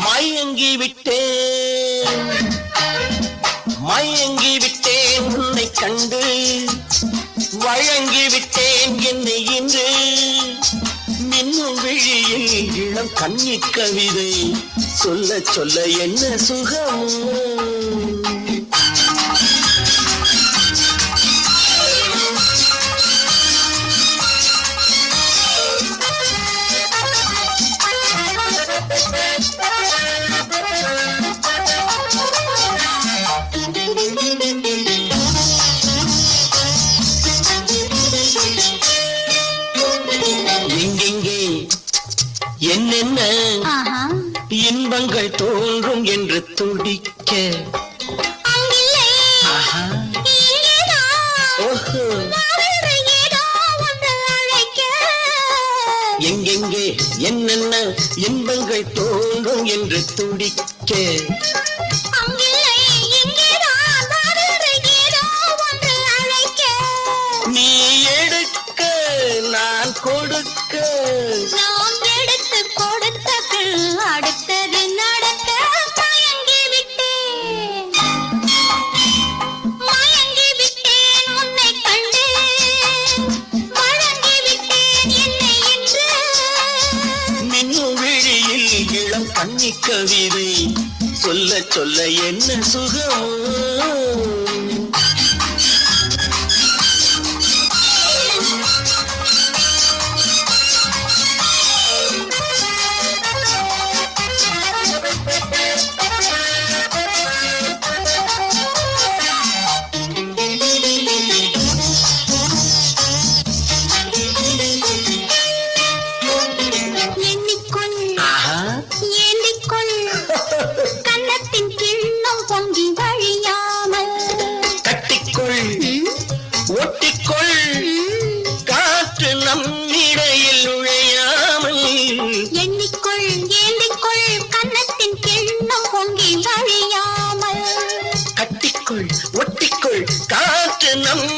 மயங்கி விட்டேன் மயங்கி விட்டேன் உன்னை கண்டு வழங்கி விட்டேன் என்னை இன்று மின்னும் விழியில் இளம் கன்னி கவிதை சொல்ல சொல்ல என்ன சுகம் எங்கெங்கே என்னென்ன இன்பங்கள் தோன்றும் என்று துடிக்க எங்கெங்கே என்னென்ன இன்பங்கள் தோன்றும் என்று துடிக்க நீ எடுக்க நான் கொடுக்க நாம் எடுத்து கொடுத்தது அடுத்தது நடக்க மயங்கி விட்டேன் உன்னை கண்டு வழங்கி விட்டேன் என்னை என்று மின்னும் விழியில் இளம் கன்னி கவிதை சொல்ல சொல்ல என்ன சுகம் கன்னத்தின் கிண்ணம் பொங்கி வழியாமல் கட்டிக்கொள் ஒட்டிக்கொள் காற்று நம் இடையில் நுழையாமல் எண்ணிக்கொள் ஏந்திக்கொள் கன்னத்தின் கிண்ணம் பொங்கி வழியாமல் கட்டிக்கொள் ஒட்டிக்கொள் காற்று நம்